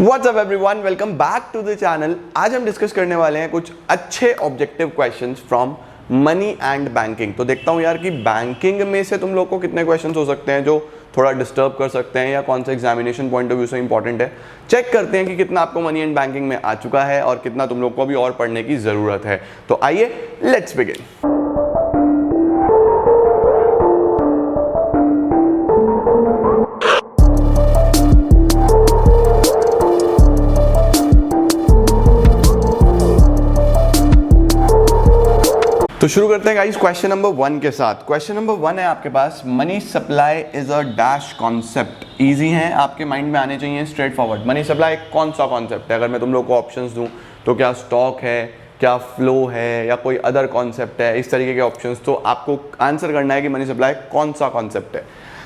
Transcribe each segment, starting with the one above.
WhatsApp everyone, welcome back to the channel. आज हम discuss करने वाले हैं कुछ अच्छे objective questions from money and banking. तो देखता हूं यार कि बैंकिंग में से तुम लोग को कितने क्वेश्चंस हो सकते हैं जो थोड़ा डिस्टर्ब कर सकते हैं या कौन सा एग्जामिनेशन पॉइंट ऑफ व्यू से इंपॉर्टेंट है। चेक करते हैं कि कितना आपको मनी एंड बैंकिंग में आ चुका है और कितना तुम लोग को अभी और पढ़ने की जरूरत है। तो आइए लेट्स बिगिन। तो शुरू करते हैं गाइस क्वेश्चन नंबर 1 के साथ। क्वेश्चन नंबर 1 है आपके पास, money supply is a dash concept. Easy है, आपके माइंड में आने चाहिए, स्ट्रेट फॉरवर्ड। मनी सप्लाई कौन सा कॉन्सेप्ट है? अगर मैं तुम लोग को ऑप्शंस दूं तो क्या स्टॉक है, क्या फ्लो है, या कोई अदर कॉन्सेप्ट है, इस तरीके के ऑप्शंस। तो आपको आंसर करना है कि मनी सप्लाई कौन सा कॉन्सेप्ट है।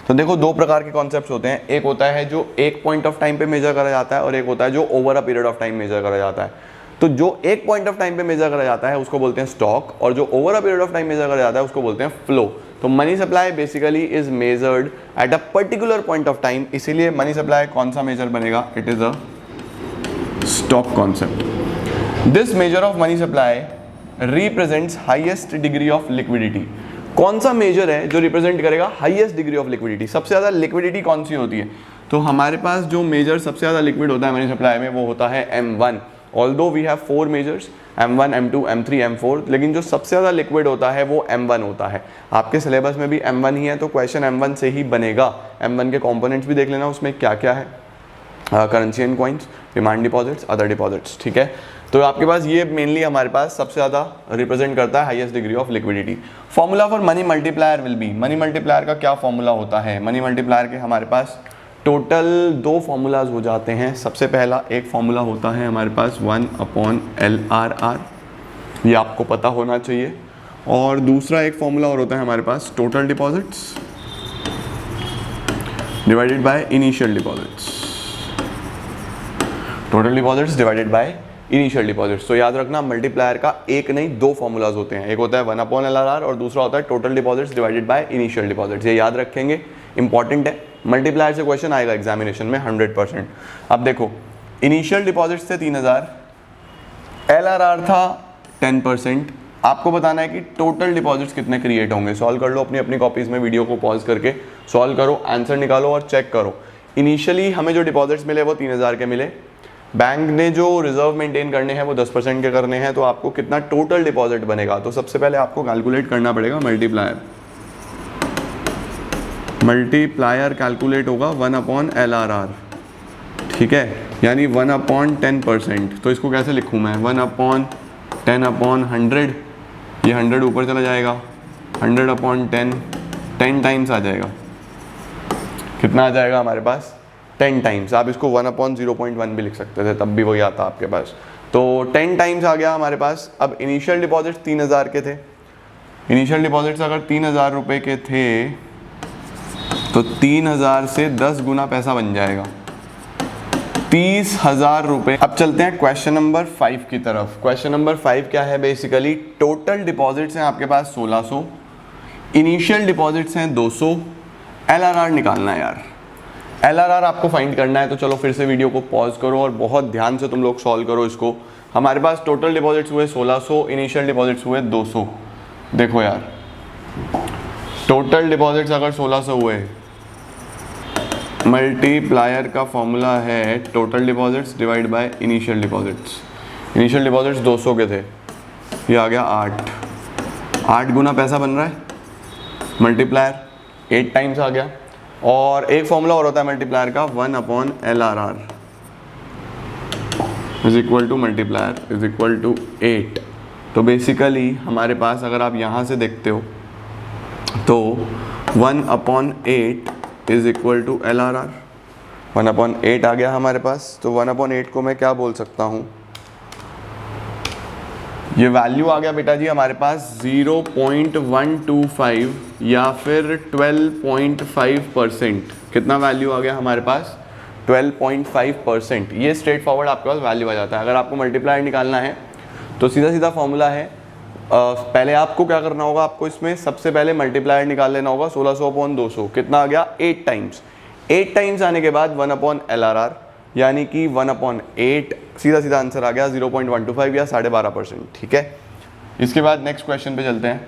तो देखो, दो प्रकार के कॉन्सेप्ट होते हैं। एक होता है जो एक पॉइंट ऑफ टाइम पे मेजर करा जाता है और एक होता है जो over a period of time major करा जाता है। तो जो एक पॉइंट ऑफ टाइम पे मेजर करा जाता है उसको बोलते हैं स्टॉक, और जो over a period of time major करा जाता है उसको बोलते हैं फ्लो। तो money supply basically is measured at a particular point of time, इसीलिए मनी सप्लाई कौन सा मेजर बनेगा? It is a stock concept. This measure of money supply represents highest degree of liquidity. कौन सा मेजर है जो represent करेगा highest degree of liquidity? सबसे ज्यादा लिक्विडिटी कौन सी होती है? तो हमारे पास जो मेजर सबसे ज्यादा लिक्विड होता है मनी सप्लाई में वो होता है M1। Although we have 4 measures, M1, M2, M3, M4, लेकिन जो सबसे ज़्यादा लिक्विड होता है वो M1 होता है। आपके सिलेबस में भी M1 ही है, तो क्वेश्चन M1 से ही बनेगा। M1 के कंपोनेंट्स भी देख लेना, उसमें क्या क्या है, currency and coins, demand deposits, other deposits. ठीक है, तो आपके पास ये मेनली हमारे पास सबसे ज़्यादा रिप्रेजेंट करता है highest degree of liquidity. Formula for money multiplier will be, money multiplier का क्या फॉर्मूला होता है? मनी मल्टीप्लायर के हमारे पास टोटल 2 फॉर्मूलाज हो जाते हैं। सबसे पहला एक फॉर्मूला होता है हमारे पास 1/LRR, ये आपको पता होना चाहिए। और दूसरा एक फॉर्मूला और होता है हमारे पास total deposits divided by initial deposits. Total deposits divided by initial deposits. तो याद रखना, मल्टीप्लायर का एक नहीं 2 फॉर्मूलाज होते हैं। एक होता है 1/LRR और दूसरा होता है total deposits divided by initial deposits. ये याद रखेंगे, इंपॉर्टेंट है। मल्टीप्लायर से क्वेश्चन आएगा एग्जामिनेशन में 100%। अब देखो, इनिशियल डिपॉजिट्स थे 3000, LRR था 10%। आपको बताना है कि टोटल डिपॉजिट्स कितने क्रिएट होंगे। सॉल्व कर लो अपनी अपनी कॉपीज में, वीडियो को पॉज करके सॉल्व करो, आंसर निकालो और चेक करो। इनिशियली हमें जो डिपॉजिट्स मिले वो 3000 के मिले। बैंक ने जो रिजर्व मेंटेन करने हैं वो 10% के करने हैं। तो आपको कितना टोटल डिपॉजिट बनेगा? तो सबसे पहले आपको कैलकुलेट करना पड़ेगा मल्टीप्लायर। मल्टीप्लायर कैलकुलेट होगा 1/LRR, ठीक है, यानी 1/10%। तो इसको कैसे लिखूँ मैं? 1/10/100, ये 100 ऊपर चला जाएगा, 100/10, 10 टाइम्स आ जाएगा। कितना आ जाएगा हमारे पास? 10 टाइम्स। आप इसको 1/0.1 भी लिख सकते थे, तब भी वही आता आपके पास। तो 10 टाइम्स आ गया हमारे पास। अब इनिशियल डिपॉजिट्स 3000 के थे। इनिशियल डिपॉजिट्स अगर 3000 रुपये के थे तो 3000 से 10 गुना पैसा बन जाएगा, 30,000 रुपये। अब चलते हैं क्वेश्चन नंबर 5 की तरफ। क्वेश्चन नंबर 5 क्या है? बेसिकली टोटल डिपॉजिट्स हैं आपके पास 1600, इनिशियल डिपॉजिट्स हैं 200, LRR निकालना है यार। LRR आपको फाइंड करना है। तो चलो फिर से वीडियो को पॉज करो और बहुत ध्यान से तुम लोग सॉल्व करो इसको। हमारे पास टोटल डिपॉजिट्स हुए 1600, इनिशियल डिपॉजिट्स हुए 200। देखो यार, टोटल डिपॉजिट्स अगर 1600 हुए, मल्टीप्लायर का फॉर्मूला है total deposits divide by initial deposits. Initial deposits 200 के थे, ये आ गया 8 गुना पैसा बन रहा है। मल्टीप्लायर 8 टाइम्स आ गया। और एक फॉर्मूला और होता है मल्टीप्लायर का 1/LRR is equal to multiplier is equal to 8। तो बेसिकली हमारे पास अगर आप यहाँ से देखते हो तो 1/8 इज इक्वल टू LRR। 1/8 आ गया हमारे पास। तो 1/8 को मैं क्या बोल सकता हूँ? ये वैल्यू आ गया बेटा जी हमारे पास 0.125 या फिर 12.5%। कितना वैल्यू आ गया हमारे पास? 12.5%। ये स्ट्रेट फॉरवर्ड आपके पास वैल्यू आ जाता है। अगर आपको मल्टीप्लायर निकालना है तो सीधा सीधा फॉर्मूला है, पहले आपको क्या करना होगा? आपको इसमें सबसे पहले मल्टीप्लायर निकाल लेना होगा 1600/200। कितना आ गया? 8 टाइम्स। 8 टाइम्स आने के बाद 1/LRR यानी कि 1/8, सीधा सीधा आंसर आ गया 0.125 या 12.5%। ठीक है, इसके बाद नेक्स्ट क्वेश्चन पे चलते हैं।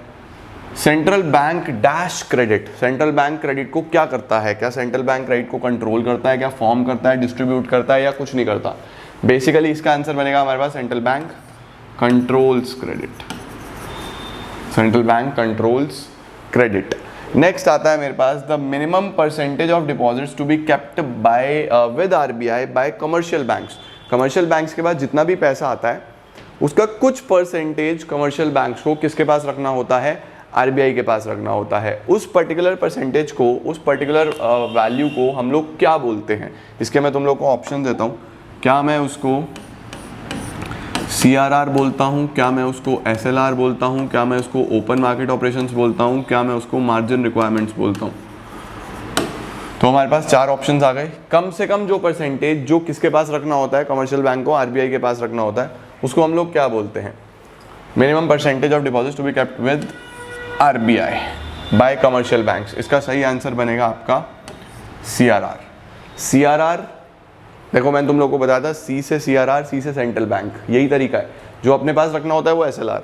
Central bank dash credit, central bank credit को क्या करता है? क्या सेंट्रल बैंक क्रेडिट को कंट्रोल करता है, क्या फॉर्म करता है, डिस्ट्रीब्यूट करता है, या कुछ नहीं करता? बेसिकली इसका आंसर बनेगा हमारे पास central bank controls credit, central bank controls credit. Next आता है मेरे पास the minimum percentage of deposits to be kept by with RBI by commercial banks. Commercial banks के पास जितना भी पैसा आता है उसका कुछ परसेंटेज कमर्शियल बैंक्स को किसके पास रखना होता है? आरबीआई के पास रखना होता है। उस पर्टिकुलर परसेंटेज को, उस पर्टिकुलर वैल्यू को हम लोग क्या बोलते हैं? इसके मैं तुम लोग को ऑप्शन देता हूँ। क्या मैं उसको CRR बोलता हूँ, क्या मैं उसको SLR बोलता हूँ, क्या मैं उसको ओपन मार्केट ऑपरेशंस बोलता हूँ, क्या मैं उसको मार्जिन रिक्वायरमेंट्स बोलता हूँ? तो हमारे पास 4 ऑप्शंस आ गए। कम से कम जो परसेंटेज जो किसके पास रखना होता है, कमर्शियल बैंक को आरबीआई के पास रखना होता है, उसको हम लोग क्या बोलते हैं? Minimum percentage of deposit to be kept with RBI by commercial banks. इसका सही आंसर बनेगा आपका CRR। CRR देखो मैंने तुम लोग को बताया था, C से CRR, C से सेंट्रल बैंक, यही तरीका है। जो अपने पास रखना होता है वो SLR,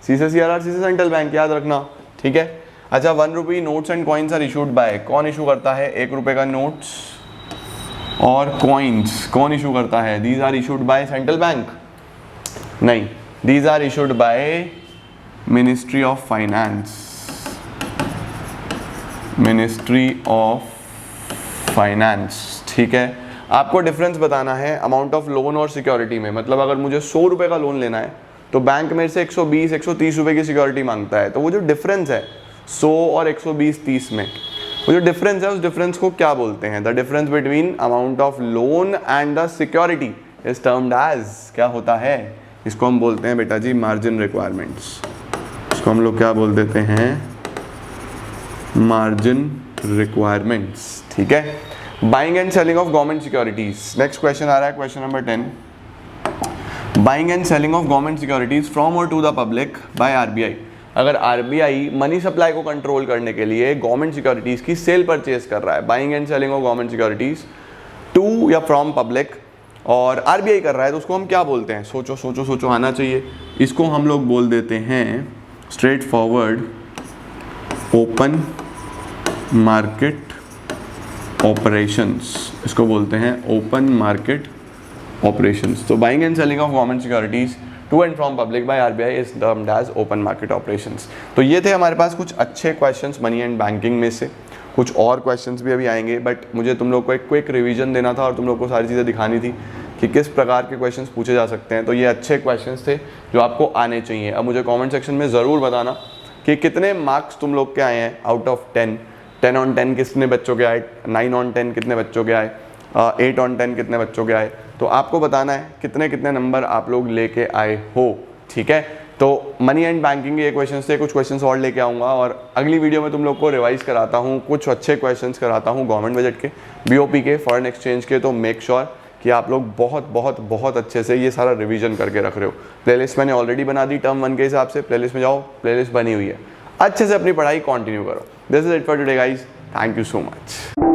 C से CRR, C से सेंट्रल बैंक, याद रखना। ठीक है, अच्छा 1 rupee notes and coins are issued by, कौन इशू करता है? 1 रुपये का नोट्स और कॉइन्स कौन इशू करता है? These are issued by central bank? नहीं, these are issued by ministry of finance, ministry of finance. ठीक है, आपको डिफरेंस बताना है अमाउंट ऑफ लोन और सिक्योरिटी में। मतलब अगर मुझे 100 रुपये का लोन लेना है तो बैंक मेरे से 120, 130 रुपये की सिक्योरिटी मांगता है। तो वो जो डिफरेंस है 100 और 120, 30 में, वो जो डिफरेंस है उस डिफरेंस को क्या बोलते हैं? The difference between amount of loan and the security is termed as, क्या होता है? इसको हम बोलते हैं बेटा जी मार्जिन रिक्वायरमेंट्स। इसको हम लोग क्या बोल देते हैं? Margin requirements. ठीक है, buying and selling of government securities. Next question आ रहा है, question number 10। Buying and selling of government securities from और to the public by RBI. अगर आरबीआई मनी सप्लाई को कंट्रोल करने के लिए गवर्नमेंट सिक्योरिटीज की सेल परचेज कर रहा है, buying and selling of government securities to या फ्रॉम पब्लिक, और आरबीआई कर रहा है, तो उसको हम क्या बोलते हैं? सोचो सोचो सोचो, आना चाहिए। इसको हम लोग बोल देते हैं straightforward open market operations. इसको बोलते हैं ओपन मार्केट ऑपरेशंस। तो buying and selling of government securities to and from public by RBI is termed as open market operations. तो ये थे हमारे पास कुछ अच्छे क्वेश्चंस मनी एंड बैंकिंग में से। कुछ और क्वेश्चंस भी अभी आएंगे, बट मुझे तुम लोग को एक क्विक रिवीजन देना था और तुम लोग को सारी चीज़ें दिखानी थी कि किस प्रकार के क्वेश्चंस पूछे जा सकते हैं। तो ये अच्छे क्वेश्चंस थे जो आपको आने चाहिए। अब मुझे कमेंट सेक्शन में ज़रूर बताना कि कितने मार्क्स तुम लोग के आए हैं आउट ऑफ 10। 10 on 10 कितने बच्चों के आए, 9 on 10 कितने बच्चों के आए, 8 on 10 कितने बच्चों के आए। तो आपको बताना है कितने कितने नंबर आप लोग लेके आए हो। ठीक है, तो मनी एंड बैंकिंग के ये क्वेश्चन थे, कुछ क्वेश्चंस और लेके आऊँगा और अगली वीडियो में तुम लोग को रिवाइज कराता हूँ, कुछ अच्छे क्वेश्चंस कराता हूँ गवर्नमेंट बजट के, बीओपी के, फॉरेन एक्सचेंज के। तो मेक श्योर कि आप लोग बहुत बहुत बहुत अच्छे से ये सारा रिवीजन करके रख रहे हो। प्लेलिस्ट मैंने ऑलरेडी बना दी टर्म 1 के हिसाब से, प्लेलिस्ट में जाओ, प्लेलिस्ट बनी हुई है, अच्छे से अपनी पढ़ाई कंटिन्यू करो। This is it for today guys, thank you so much.